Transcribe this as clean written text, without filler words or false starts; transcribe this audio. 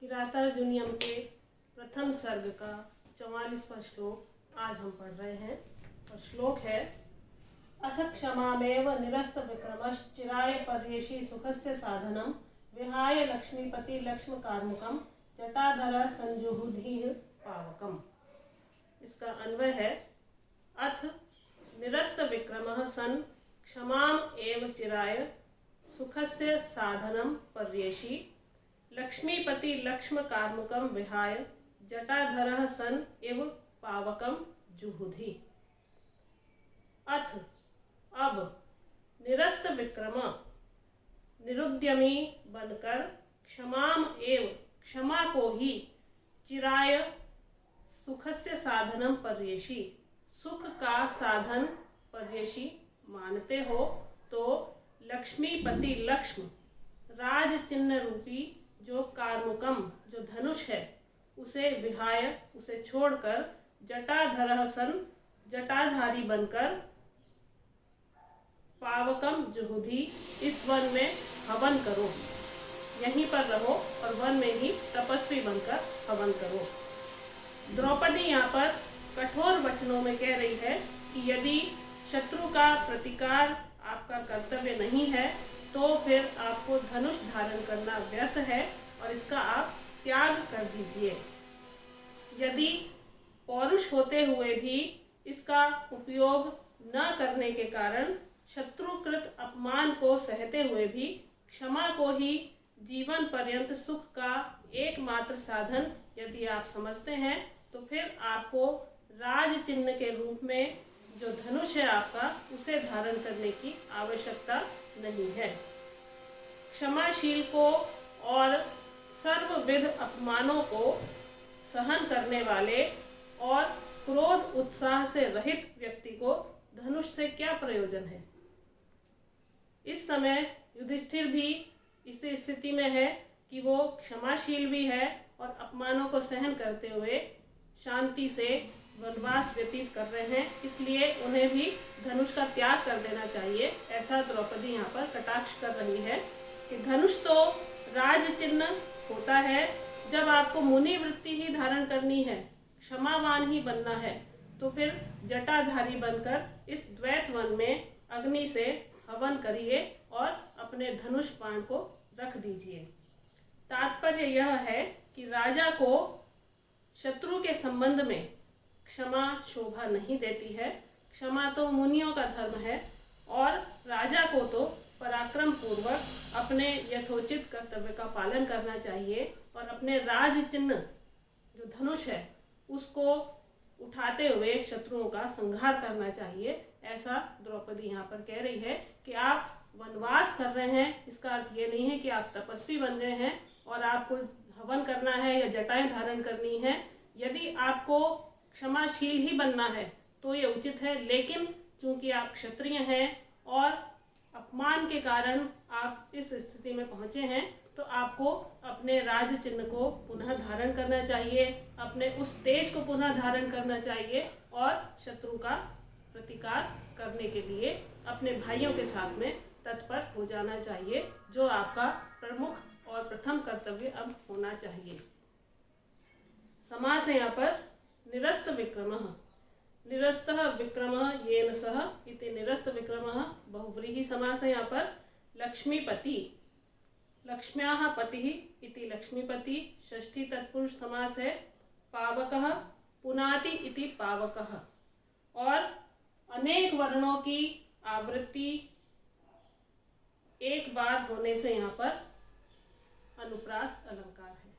किरातार्जुनीयम के प्रथम सर्ग का 44वां श्लोक आज हम पढ़ रहे हैं। और श्लोक है, अथ क्षमामेव निरस्त विक्रमश्चिराय पर्येषि सुखस्य साधनम विहाय लक्ष्मीपति लक्ष्म कार्मुकम जटाधर संजुहुधीः पावकम। इसका अन्वय है, अथ निरस्त विक्रमः सन् क्षमाम एव चिराय सुखस्य साधनम पर्येषि लक्ष्मीपति लक्ष्म कार्मुकम विहाय जटाधरः सन् एव पावकम जुहुधि। अथ अब निरस्त विक्रम निरुद्यमी बनकर क्षमाम एव क्षमा को ही चिराय सुखस्य साधनम पर्येषि सुख का साधन पर्येषि मानते हो तो लक्ष्मीपति लक्ष्म राज चिन्ह रूपी जो कार्मुकम जो धनुष है उसे विहाय उसे छोड़कर जटाधरः सन जटाधारी बनकर पावकम जुहुधि इस वन में हवन करो, यहीं पर रहो और वन में ही तपस्वी बनकर हवन करो। द्रौपदी यहाँ पर कठोर वचनों में कह रही है कि यदि शत्रु का प्रतिकार आपका कर्तव्य नहीं है तो फिर आपको धनुष धारण करना व्यर्थ है और इसका आप त्याग कर दीजिए। यदि पौरुष होते हुए भी इसका उपयोग न करने के कारण शत्रुकृत अपमान को सहते हुए भी क्षमा को ही जीवन पर्यंत सुख का एकमात्र साधन यदि आप समझते हैं तो फिर आपको राज चिन्ह के रूप में जो धनुष है आपका उसे धारण करने की आवश्यकता नहीं है। क्षमाशील को और सर्वविध अपमानों को सहन करने वाले और क्रोध उत्साह से रहित व्यक्ति को धनुष से क्या प्रयोजन है। इस समय युधिष्ठिर भी इस स्थिति में है कि वो क्षमाशील भी है और अपमानों को सहन करते हुए शांति से वनवास व्यतीत कर रहे हैं, इसलिए उन्हें भी धनुष का त्याग कर देना चाहिए। ऐसा द्रौपदी यहाँ पर कटाक्ष कर रही है कि धनुष तो राज चिन्ह होता है जब आपको मुनि वृत्ति ही धारण करनी है, क्षमावान ही बनना है, तो फिर जटाधारी बनकर इस द्वैत वन में अग्नि से हवन करिए और अपने धनुष बाण को रख दीजिए। तात्पर्य यह है कि राजा को शत्रु के संबंध में क्षमा शोभा नहीं देती है। क्षमा तो मुनियों का धर्म है और राजा को तो पराक्रम पूर्वक अपने यथोचित कर्तव्य का पालन करना चाहिए और अपने राज चिन्ह जो धनुष है उसको उठाते हुए शत्रुओं का संहार करना चाहिए। ऐसा द्रौपदी यहाँ पर कह रही है कि आप वनवास कर रहे हैं, इसका अर्थ ये नहीं है कि आप तपस्वी बन गए हैं और आपको हवन करना है या जटाएं धारण करनी है। यदि आपको क्षमाशील ही बनना है तो ये उचित है, लेकिन चूंकि आप क्षत्रिय हैं और अपमान के कारण आप इस स्थिति में पहुंचे हैं तो आपको अपने राज चिन्ह को पुनः धारण करना चाहिए, अपने उस तेज को पुनः धारण करना चाहिए और शत्रु का प्रतिकार करने के लिए अपने भाइयों के साथ में तत्पर हो जाना चाहिए, जो आपका प्रमुख और प्रथम कर्तव्य अब होना चाहिए। समास है यहाँ पर निरस्त विक्रमः। निरस्तः विक्रमः येन सह इति निरस्त विक्रमः बहुव्रीहि समास है यहाँ पर। लक्ष्मीपति लक्ष्म्याः पतिः इति लक्ष्मीपति षष्ठी तत्पुरुष समास है। पावकः पुनाति इति पावकः। और अनेक वर्णों की आवृत्ति एक बार होने से यहाँ पर अनुप्रास अलंकार है।